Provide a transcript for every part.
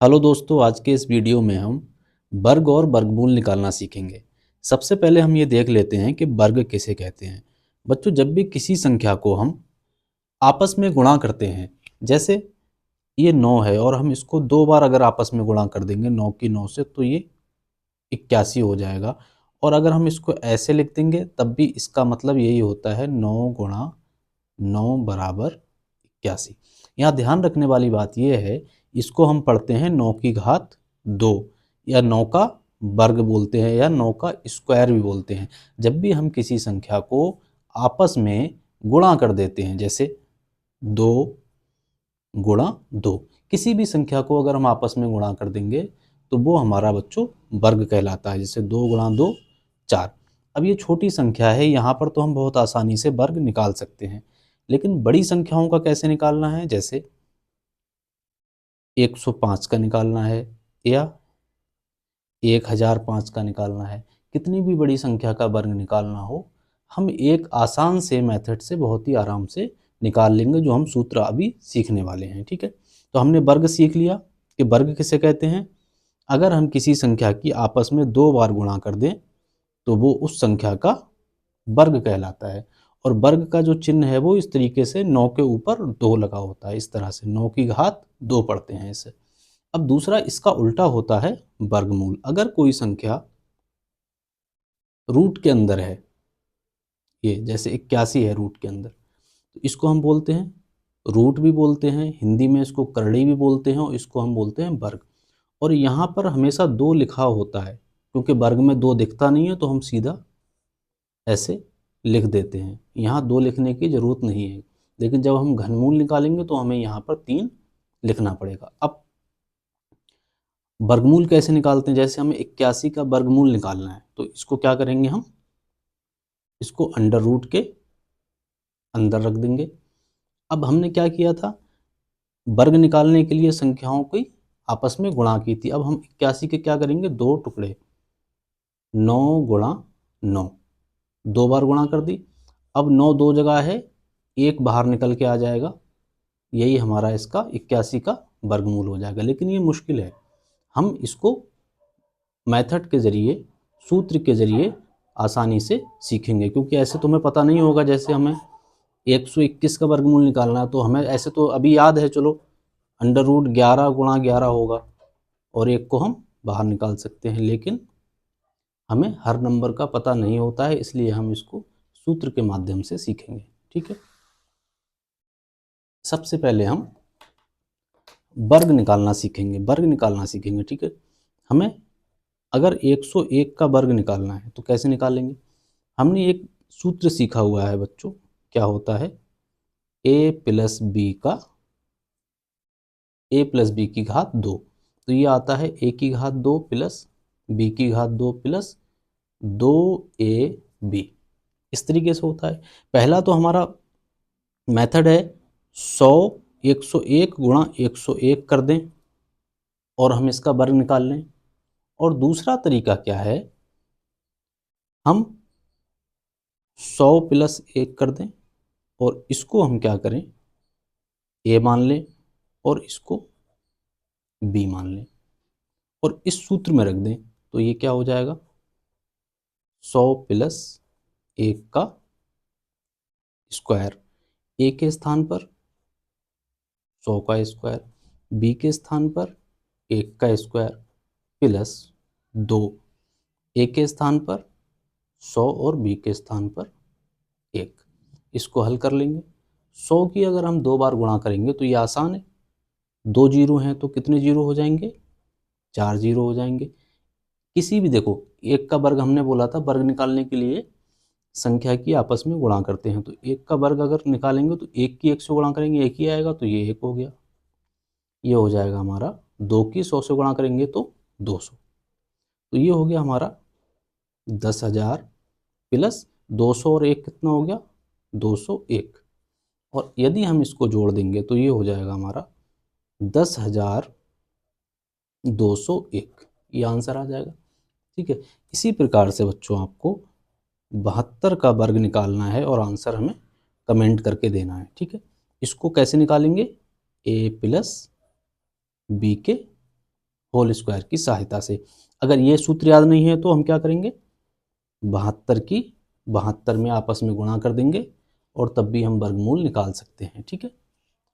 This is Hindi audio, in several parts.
हेलो दोस्तों, आज के इस वीडियो में हम वर्ग और वर्गमूल निकालना सीखेंगे। सबसे पहले हम ये देख लेते हैं कि वर्ग किसे कहते हैं। बच्चों, जब भी किसी संख्या को हम आपस में गुणा करते हैं, जैसे ये 9 है और हम इसको 2 बार अगर आपस में गुणा कर देंगे 9 की 9 से, तो ये 81 हो जाएगा। और अगर हम इसको ऐसे लिख देंगे तब भी इसका मतलब यही होता है, 9 गुणा 9 बराबर 81। यहाँ ध्यान रखने वाली बात यह है, इसको हम पढ़ते हैं 9 की घात 2 या 9 का वर्ग बोलते हैं या 9 का स्क्वायर भी बोलते हैं। जब भी हम किसी संख्या को आपस में गुणा कर देते हैं, जैसे 2 गुणा 2, किसी भी संख्या को अगर हम आपस में गुणा कर देंगे तो वो हमारा बच्चों वर्ग कहलाता है। जैसे 2 गुणा 2 4। अब ये छोटी संख्या है, यहाँ पर तो हम बहुत आसानी से वर्ग निकाल सकते हैं, लेकिन बड़ी संख्याओं का कैसे निकालना है, जैसे 105 का निकालना है या 1005 का निकालना है। कितनी भी बड़ी संख्या का वर्ग निकालना हो, हम एक आसान से मेथड से बहुत ही आराम से निकाल लेंगे, जो हम सूत्र अभी सीखने वाले हैं। ठीक है, तो हमने वर्ग सीख लिया कि वर्ग किसे कहते हैं। अगर हम किसी संख्या की आपस में 2 बार गुणा कर दें तो वो उस संख्या का वर्ग कहलाता है। और वर्ग का जो चिन्ह है वो इस तरीके से 9 के ऊपर 2 लगा होता है, इस तरह से 9 की घात 2 पढ़ते हैं इसे। अब दूसरा इसका उल्टा होता है वर्गमूल। अगर कोई संख्या रूट के अंदर है, ये जैसे 81 है रूट के अंदर, तो इसको हम बोलते हैं रूट भी बोलते हैं, हिंदी में इसको करड़ी भी बोलते हैं, और इसको हम बोलते हैं वर्ग। और यहाँ पर हमेशा 2 लिखा होता है, क्योंकि वर्ग में 2 दिखता नहीं है तो हम सीधा ऐसे लिख देते हैं। यहाँ 2 लिखने की ज़रूरत नहीं है, लेकिन जब हम घनमूल निकालेंगे तो हमें यहाँ पर 3 लिखना पड़ेगा। अब वर्गमूल कैसे निकालते हैं, जैसे हमें 81 का वर्गमूल निकालना है तो इसको क्या करेंगे, हम इसको अंडर रूट के अंदर रख देंगे। अब हमने क्या किया था, वर्ग निकालने के लिए संख्याओं की आपस में गुणा की थी। अब हम 81 के क्या करेंगे, 2 टुकड़े, 9 गुणा 9, 2 बार गुणा कर दी। अब 9 2 जगह है, 1 बाहर निकल के आ जाएगा, यही हमारा इसका 81 का वर्गमूल हो जाएगा। लेकिन ये मुश्किल है, हम इसको मेथड के ज़रिए, सूत्र के ज़रिए आसानी से सीखेंगे, क्योंकि ऐसे तो हमें पता नहीं होगा। जैसे हमें 121 का वर्गमूल निकालना है तो हमें ऐसे तो अभी याद है, चलो अंडर रूट 11 गुणा 11 होगा और 1 को हम बाहर निकाल सकते हैं, लेकिन हमें हर नंबर का पता नहीं होता है, इसलिए हम इसको सूत्र के माध्यम से सीखेंगे। ठीक है, सबसे पहले हम वर्ग निकालना सीखेंगे, वर्ग निकालना सीखेंगे। ठीक है, हमें अगर 101 का वर्ग निकालना है तो कैसे निकालेंगे। हमने एक सूत्र सीखा हुआ है बच्चों, क्या होता है, a प्लस बी की घात 2। तो ये आता है a की घात 2 प्लस b की घात 2 प्लस 2ab, इस तरीके से होता है। पहला तो हमारा मेथड है 100 101 गुणा 101 कर दें और हम इसका वर्ग निकाल लें। और दूसरा तरीका क्या है, हम 100 प्लस 1 कर दें और इसको हम क्या करें, a मान लें और इसको b मान लें और इस सूत्र में रख दें। तो ये क्या हो जाएगा, 100 प्लस 1 का स्क्वायर, a के स्थान पर 100 का स्क्वायर, b के स्थान पर 1 का स्क्वायर प्लस 2, a के स्थान पर 100 और b के स्थान पर 1। इसको हल कर लेंगे। 100 की अगर हम 2 बार गुणा करेंगे तो ये आसान है, 2 जीरो हैं तो कितने जीरो हो जाएंगे, 4 जीरो हो जाएंगे। किसी भी, देखो 1 का वर्ग हमने बोला था, वर्ग निकालने के लिए संख्या की आपस में गुणा करते हैं, तो 1 का वर्ग अगर निकालेंगे तो 1 की 1 से गुणा करेंगे 1 ही आएगा, तो ये 1 हो गया। ये हो जाएगा हमारा, 2 की 100 से गुणा करेंगे तो 200, तो ये हो गया हमारा 10,000 प्लस 200 और 1 कितना हो गया, 201। और यदि हम इसको जोड़ देंगे तो ये हो जाएगा हमारा 10,201, ये आंसर आ जाएगा। ठीक है, इसी प्रकार से बच्चों आपको 72 का वर्ग निकालना है और आंसर हमें कमेंट करके देना है। ठीक है, इसको कैसे निकालेंगे, a प्लस बी के होल स्क्वायर की सहायता से। अगर ये सूत्र याद नहीं है तो हम क्या करेंगे, 72 की 72 में आपस में गुणा कर देंगे और तब भी हम वर्गमूल निकाल सकते हैं। ठीक है,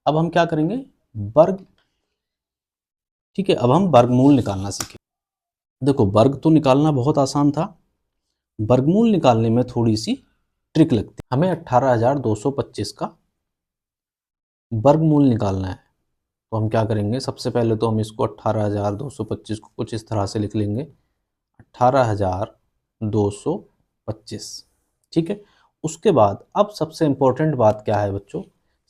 अब हम क्या करेंगे, वर्ग, ठीक है, अब हम वर्गमूल निकालना सीखें। देखो वर्ग तो निकालना बहुत आसान था, वर्गमूल निकालने में थोड़ी सी ट्रिक लगती है। हमें 18,225 का वर्गमूल निकालना है, तो हम क्या करेंगे, सबसे पहले तो हम इसको 18,225 को कुछ इस तरह से लिख लेंगे, 18,225। ठीक है, उसके बाद अब सबसे इम्पोर्टेंट बात क्या है बच्चों,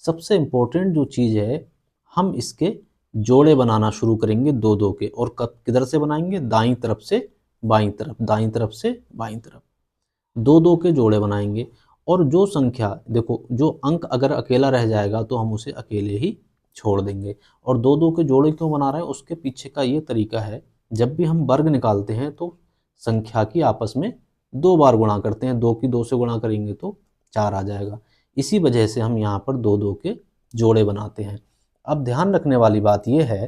सबसे इम्पोर्टेंट जो चीज़ है, हम इसके जोड़े बनाना शुरू करेंगे दो दो के, और कब किधर से बनाएंगे, दाईं तरफ से बाईं तरफ, दाईं तरफ से बाईं तरफ, दो दो के जोड़े बनाएंगे। और जो संख्या, देखो जो अंक अगर अकेला रह जाएगा तो हम उसे अकेले ही छोड़ देंगे। और दो दो के जोड़े क्यों बना रहे हैं, उसके पीछे का ये तरीका है, जब भी हम वर्ग निकालते हैं तो संख्या की आपस में दो बार गुणा करते हैं, दो की दो से गुणा करेंगे तो 4 आ जाएगा। इसी वजह से हम यहाँ पर दो दो के जोड़े बनाते हैं। अब ध्यान रखने वाली बात यह है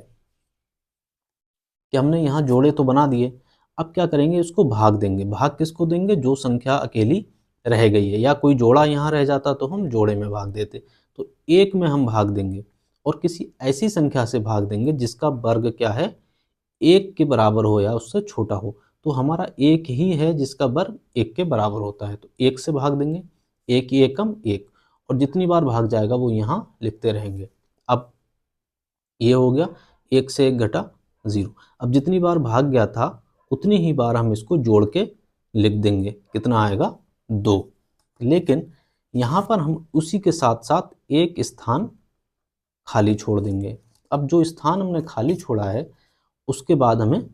कि हमने यहाँ जोड़े तो बना दिए, अब क्या करेंगे, इसको भाग देंगे। भाग किसको देंगे, जो संख्या अकेली रह गई है, या कोई जोड़ा यहाँ रह जाता तो हम जोड़े में भाग देते। तो एक में हम भाग देंगे और किसी ऐसी संख्या से भाग देंगे जिसका वर्ग क्या है, एक के बराबर हो या उससे छोटा हो। तो हमारा एक ही है जिसका वर्ग एक के बराबर होता है, तो एक से भाग देंगे, एक एकम एक, और जितनी बार भाग जाएगा वो यहाँ लिखते रहेंगे। अब ये हो गया, एक से एक घटा 0। अब जितनी बार भाग गया था उतनी ही बार हम इसको जोड़ के लिख देंगे, कितना आएगा, 2। लेकिन यहाँ पर हम उसी के साथ साथ एक स्थान खाली छोड़ देंगे। अब जो स्थान हमने खाली छोड़ा है उसके बाद हमें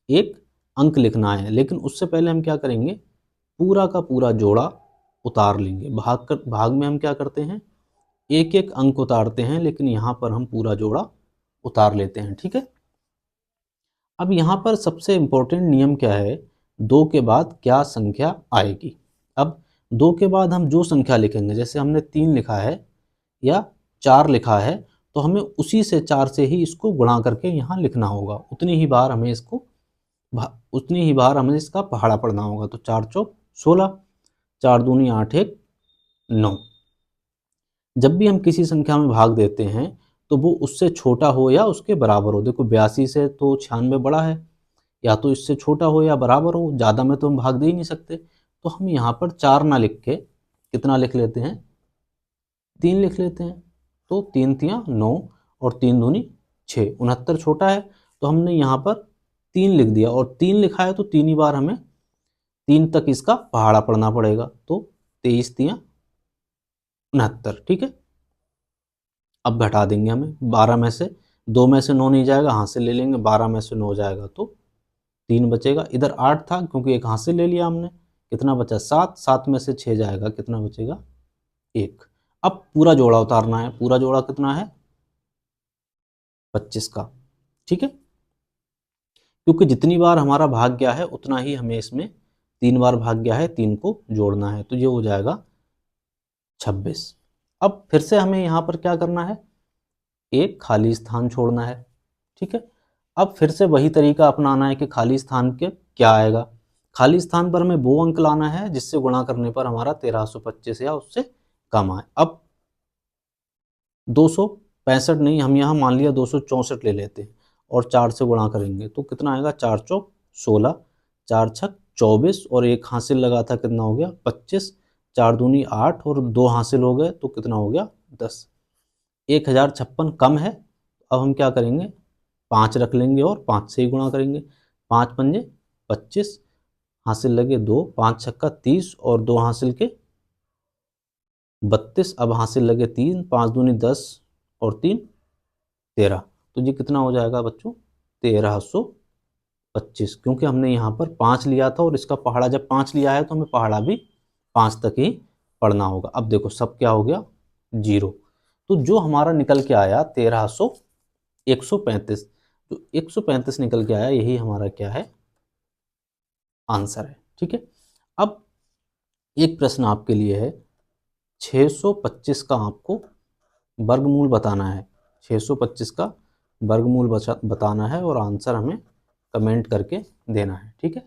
एक अंक लिखना है, लेकिन उससे पहले हम क्या करेंगे, पूरा का पूरा जोड़ा उतार लेंगे। भाग में हम क्या करते हैं, एक एक अंक उतारते हैं, लेकिन यहाँ पर हम पूरा जोड़ा उतार लेते हैं। ठीक है, अब यहाँ पर सबसे इम्पोर्टेंट नियम क्या है, दो के बाद क्या संख्या आएगी। अब दो के बाद हम जो संख्या लिखेंगे, जैसे हमने 3 लिखा है या 4 लिखा है, तो हमें उसी से 4 से ही इसको गुणा करके यहाँ लिखना होगा। उतनी ही बार हमें इसका पहाड़ा पढ़ना होगा। तो 4 चौक 16, 4 दूनी 8 एक 9। जब भी हम किसी संख्या में भाग देते हैं तो वो उससे छोटा हो या उसके बराबर हो। देखो 82 से तो 96 बड़ा है, या तो इससे छोटा हो या बराबर हो, ज़्यादा में तो हम भाग दे ही नहीं सकते। तो हम यहाँ पर 4 ना लिख के कितना लिख लेते हैं, 3 लिख लेते हैं। तो 3 तियाँ 9 और 3 दूनी 6, 69 छोटा है, तो हमने यहाँ पर 3 लिख दिया, और 3 लिखा है तो 3 ही बार हमें 3 तक इसका पहाड़ा पढ़ना पड़ेगा। तो 23 तियाँ 69। ठीक है, अब घटा देंगे, हमें 12 में से 2 में से 9 नहीं जाएगा, हाथ से ले लेंगे, 12 में से 9 जाएगा तो 3 बचेगा। इधर 8 था क्योंकि एक हाथ से ले लिया हमने, कितना बचा 7, 7 में से 6 जाएगा, कितना बचेगा 1। अब पूरा जोड़ा उतारना है, पूरा जोड़ा कितना है 25 का। ठीक है, क्योंकि जितनी बार हमारा भाग गया है उतना ही हमें इसमें 3 बार भाग गया है, 3 को जोड़ना है, तो ये हो जाएगा 26। अब फिर से हमें यहाँ पर क्या करना है, एक खाली स्थान छोड़ना है। ठीक है, अब फिर से वही तरीका अपनाना है कि खाली स्थान के क्या आएगा, खाली स्थान पर हमें वो अंक लाना है जिससे गुणा करने पर हमारा 1325 या उससे कम आए। अब 265 नहीं, हम यहाँ मान लिया 264 ले लेते हैं, और 4 से गुणा करेंगे तो कितना आएगा, 4 चौक 16, 4 छक 24, और एक हासिल लगा था, कितना हो गया 25, 4 दूनी 8 और 2 हासिल हो गए तो कितना हो गया 10। 1056 कम है, अब हम क्या करेंगे, 5 रख लेंगे और 5 से ही गुणा करेंगे। 5 पंजे 25, हासिल लगे 2, 5 छक्का 30 और 2 हासिल के 32, अब हासिल लगे 3, 5 दूनी 10 और 3 13। तो ये कितना हो जाएगा बच्चों, 1325, क्योंकि हमने यहाँ पर 5 लिया था और इसका पहाड़ा जब 5 लिया है तो हमें पहाड़ा भी 5 तक ही पढ़ना होगा। अब देखो सब क्या हो गया 0, तो जो हमारा निकल के आया 135, तो 135 निकल के आया, यही हमारा क्या है, आंसर है। ठीक है, अब एक प्रश्न आपके लिए है, 625 का आपको वर्गमूल बताना है। 625 का वर्गमूल बताना है और आंसर हमें कमेंट करके देना है। ठीक है।